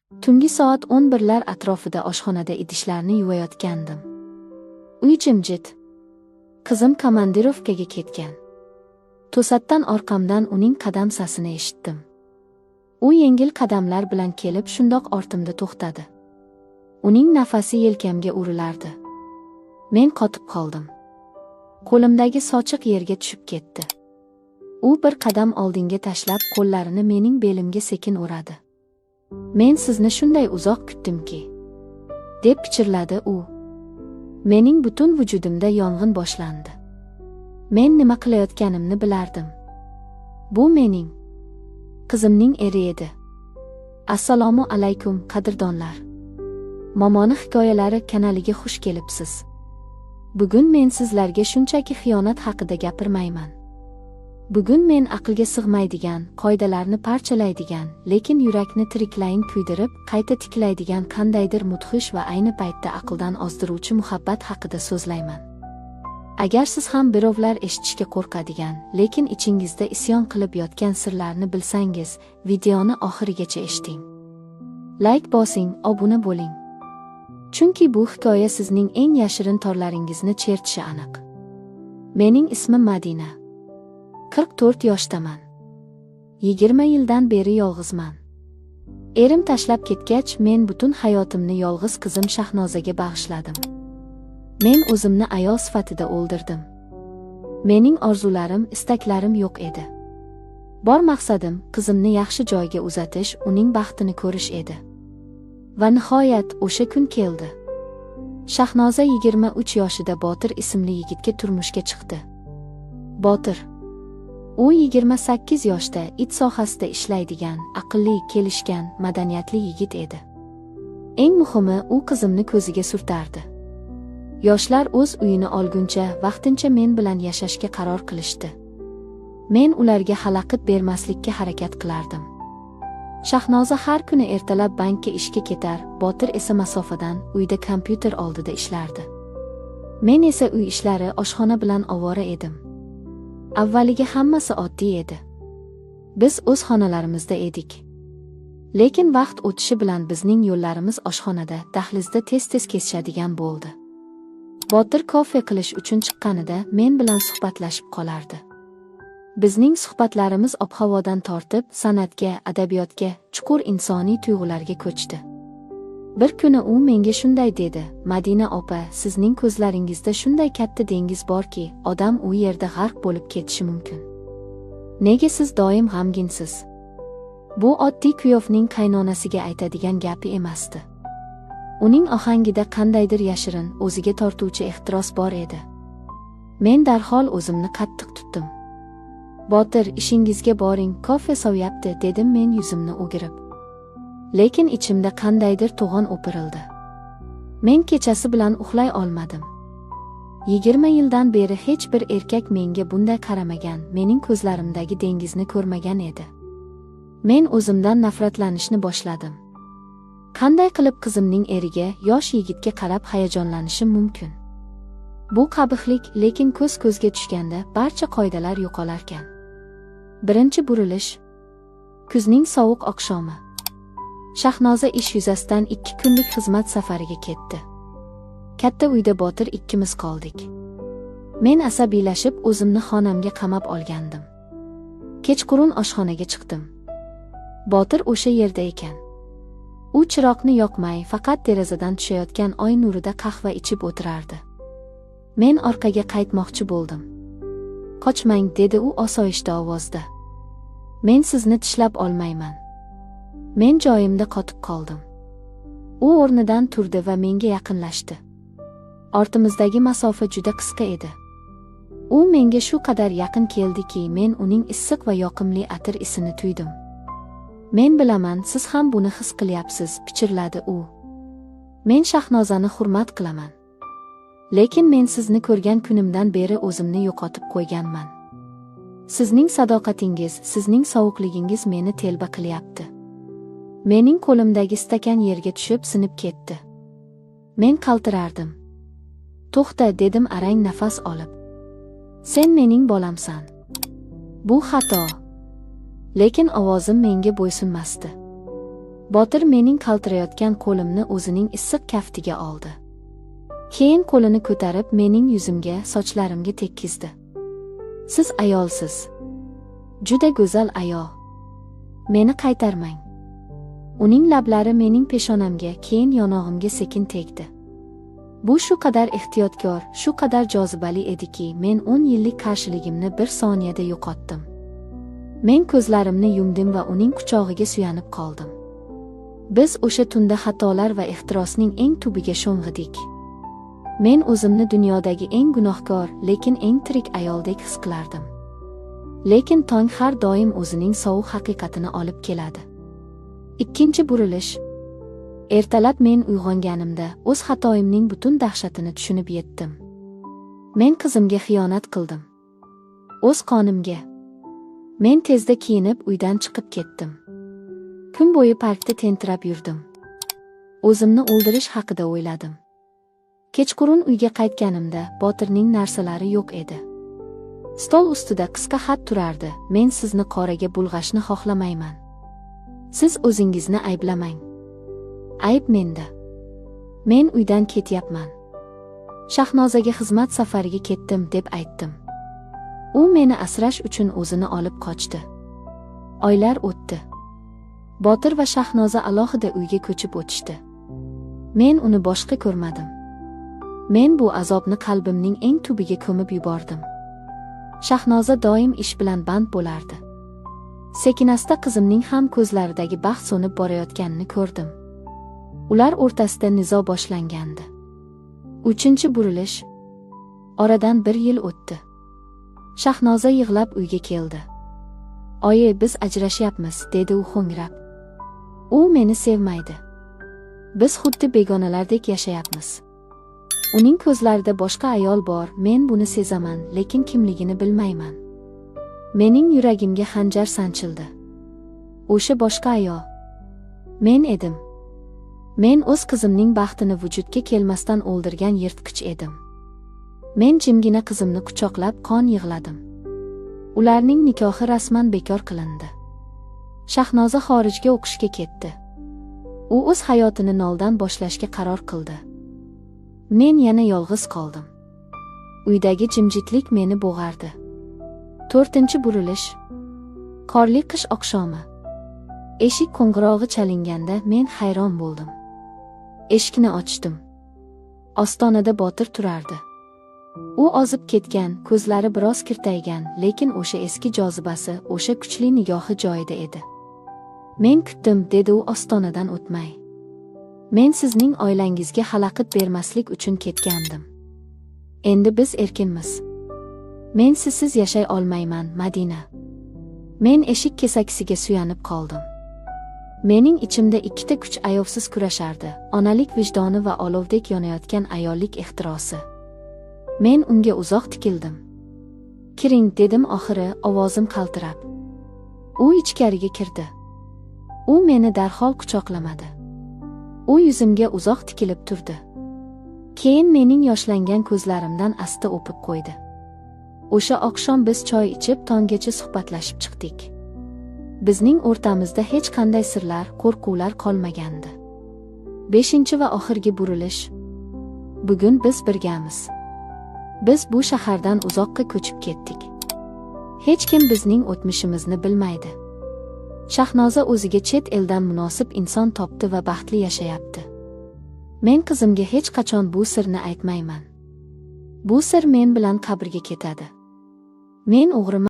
Tungi soat 11lar atrofida oshxonada idishlarni yuvayotgandim. Uy jimjit. Qizim komandirovkaga ketgan. To'satdan orqamdan uning qadam sasini eshitdim. U yengil qadamlar bilan kelib shundoq ortimda to'xtadi. Uning nafasi yelkamga urilardi. Men qotib qoldim. Qo'limdagi sochiq yerga tushib ketdi. U bir qadam oldinga tashlab qo'llarini mening belimga sekin o'radi. Men sizni shunday uzoq kutdimki, deb pichirladi u. Mening butun vujudimda yong'in boshlandi. Men nima qilayotganimni bilardim. Bu mening qizimning eri edi. Assalomu alaykum qadrdonlar. Momoni hikoyalari kanaliga xush kelibsiz. Bugun men sizlarga shunchaki xiyonat haqida gapirmayman. Bugun men aqlga sig'maydigan, qoidalarni parchalaydigan, lekin yurakni tiriklayin kuydirib, qayta tiklaydigan qandaydir mudhish va ayni paytda aqldan ozdiruvchi muhabbat haqida so'zlayman. Agar siz ham birovlar eshitishga qo'rqadigan, lekin ichingizda isyon qilib yotgan sirlarni bilsangiz, videoni oxirigacha eshiting. Like bosing, obuna bo'ling. Chunki bu hikoya sizning eng yashirin torlaringizni chertishi aniq. Mening ismim Madina. 44 yoshdaman. 20 yildan beri yolg'izman. Erim tashlab ketgach, men butun hayotimni yolg'iz qizim Shahnozaga bag'ishladim. Men o'zimni ayol sifatida o'ldirdim. Mening orzularim, istaklarim yo'q edi. Bor maqsadim qizimni yaxshi joyga uzatish, uning baxtini ko'rish edi. Va nihoyat o'sha kun keldi. Shahnoza 23 yoshida Botir ismli yigitga turmushga chiqdi. Botir u 28 yoshda it sohasida ishlaydigan, aqlli, kelishgan, madaniyatli yigit edi. Eng muhimi, u qizimni ko'ziga surtardi. Yoshlar o'z uyini olguncha vaqtincha men bilan yashashga qaror qilishdi. Men ularga xalaqit bermaslikka harakat qilardim. Shahnoza har kuni ertalab bankka ishga ketar, Botir esa masofadan uyda kompyuter oldida ishlardi. Men esa uy ishlari, oshxona bilan ovora edim. Avvaliga hammasi oddiy edi. Biz o'z xonalarimizda edik. Lekin vaqt o'tishi bilan bizning yo'llarimiz oshxonada, dahlizda tez-tez kesishadigan bo'ldi. Botir kofe qilish uchun chiqqanida men bilan suhbatlashib qolardi. Bizning suhbatlarimiz ob-havodan tortib, san'atga, adabiyotga, chuqur insoniy tuyg'ularga ko'chdi. Bir kuni u menga shunday dedi: "Madina opa, sizning ko'zlaringizda shunday katta dengiz borki, odam u yerda g'arq bo'lib ketishi mumkin. Nega siz doim g'amginsiz?" Bu oddiy kuyovning qaynonasiga aytadigan gapi emasdi. Uning ohangida qandaydir yashirin, o'ziga tortuvchi ehtiros bor edi. Men darhol o'zimni qattiq tutdim. "Botir, ishingizga boring, kofe sovyapti", dedim men yuzimni o'girib. Lekin ichimda qandaydir to'g'on o'pirildi. Men kechasi bilan uxlay olmadim. 20 yildan beri hech bir erkak menga bunday qaramagan, mening ko'zlarimdagi dengizni ko'rmagan edi. Men o'zimdan nafratlanishni boshladim. Qanday qilib qizimning eriga, yosh yigitga qarab hayajonlanishim mumkin? Bu qabihlik, lekin ko'z-ko'zga tushganda barcha qoidalar yo'qolarkan. Birinchi burilish. Kuzning sovuq oqshomi. Shahnoza ish yuzasidan 2 kunlik xizmat safariga ketdi. Katta uyda Botir ikkimiz qoldik. Men asabiylashib o'zimni xonamga qamab olgandim. Kechqurun oshxonaga chiqdim. Botir o'sha yerda ekan. U chiroqni yoqmay, faqat derazadan tushayotgan oy nurida qahva ichib o'tirardi. Men orqaga qaytmoqchi bo'ldim. "Qochmang", dedi u osoyishta ovozda. "Men sizni tishlab olmayman." Men joyimda qotib qoldim. U o'rnidan turdi va menga yaqinlashdi. Ortimizdagi masofa juda qisqa edi. U menga shu qadar yaqin keldiki, men uning issiq va yoqimli atir isini tuydim. "Men bilaman, siz ham buni his qilyapsiz", pichirladi u. "Men Shahnozani hurmat qilaman. Lekin men sizni ko'rgan kunimdan beri o'zimni yo'qotib qo'yganman. Sizning sadoqatingiz, sizning sovuqligingiz meni telba qilyapti." Mening qo'limdagi stakan yerga tushib sinib ketdi. Men qaltirardim. "To'xta", dedim arang nafas olib. "Sen mening bolamsan. Bu xato." Lekin ovozim menga bo'ysunmasdi. Botir mening qaltirayotgan qo'limni o'zining issiq kaftiga oldi. Keyin qo'lini ko'tarib mening yuzimga, sochlarimga tekkizdi. Siz ayolsiz. Juda go'zal ayol. Meni qaytarmang. Uning lablari mening peshonamga, keyin yonog'imga sekin tegdi. Bu shu qadar ehtiyotkor, shu qadar jozibali ediki, men 10 yillik qarshiligimni bir soniyada yo'qotdim. Men ko'zlarimni yumdim va uning quchog'iga suyanib qoldim. Biz o'sha tunda xatolar va ehtirosning eng tubiga sho'ng'idik. Men o'zimni dunyodagi eng gunohkor, lekin eng tirik ayoldek his qilardim. Lekin tong har doim o'zining sovuq haqiqatini olib keladi. Ikkinchi burilish. Ertalab men uyg'onganimda o'z xatoyimning butun dahshatini tushunib yetdim. Men qizimga xiyonat qildim. O'z qonimga. Men tezda kiyinib uydan chiqib ketdim. Kun bo'yi parkda tentirab yurdim. O'zimni o'ldirish haqida o'yladim. Kechqurun uyga qaytganimda Botirning narsalari yo'q edi. Stol ustida qisqa xat turardi. Men sizni qoraga bulg'ashni xohlamayman. Siz o'zingizni ayblamang. Ayb menda. Men uydan ketyapman. Shahnozaga xizmat safariga ketdim deb aytdim. U meni asrash uchun o'zini olib qochdi. Oylar o'tdi. Botir va Shahnoza alohida uyga ko'chib o'tishdi. Men uni boshqa ko'rmadim. Men bu azobni qalbimning eng tubiga ko'mib yubordim. Shahnoza doim ish bilan band bo'lardi. Sekinasta qizimning ham ko'zlaridagi baxt so'nib borayotganini ko'rdim. Ular o'rtasida nizo boshlangandi. 3-burilish. Oradan 1 yil o'tdi. Shahnoza yig'lab uyga keldi. Oyi, biz ajrashyapmiz, dedi u ho'ngrab. U meni sevmaydi. Biz xuddi begonalardek yashayapmiz. Uning ko'zlarida boshqa ayol bor, men buni sezaman, lekin kimligini bilmayman. Mening yuragimga xanjar sanchildi. O'sha boshqa ayol men edim. Men o'z qizimning baxtini vujudga kelmasdan o'ldirgan yirtqich edim. Men jimgina qizimni quchoqlab qon yig'ladim. Ularning nikohi rasman bekor qilindi. Shahnoza xorijga o'qishga ketdi. U o'z hayotini noldan boshlashga qaror qildi. Men yana yolg'iz qoldim. Uydagi jimjitlik meni bo'g'ardi. 4-burilish. Qorli qish oqshomi. Eshik qo'ng'irog'i chalinganda men hayron bo'ldim. Eshikni ochdim. Ostonada Botir turardi. U ozib ketgan, ko'zlari biroz kirtaygan, lekin o'sha eski jozibasi, o'sha kuchli nigohi joyida edi. Men kutdim, dedi u ostonadan o'tmay. Men sizning oilangizga xalaqit bermaslik uchun ketgandim. Endi biz erkinmiz. Men sizsiz yashay olmayman, Madina. Men eshik kesakisiga suyanib qoldim. Mening ichimda ikkita kuch ayovsiz kurashardi, onalik vijdoni va olovdek yonayotgan ayollik ehtirosi. Men unga uzoq tikildim. Kiring, dedim oxiri, ovozim qaltirab. U ichkariga kirdi. U meni darhol quchoqlamadi. U yuzimga uzoq tikilib turdi. Keyin mening yoshlangan ko'zlarimdan asta o'pib qo'ydi. O'sha oqshom biz choy ichib tonggacha suhbatlashib chiqdik. Bizning o'rtamizda hech qanday sirlar, qo'rquvlar qolmagandi. 5 va oxirgi burilish. Bugun biz birgamiz. Biz bu shahardan uzoqqa ko'chib ketdik. Hech kim bizning o'tmishimizni bilmaydi. Shahnoza o'ziga chet eldan munosib inson topdi va baxtli yashayapti. Men qizimga hech qachon bu sirni aytmayman. Bu sir men bilan qabrga ketadi. Men o'g'riman.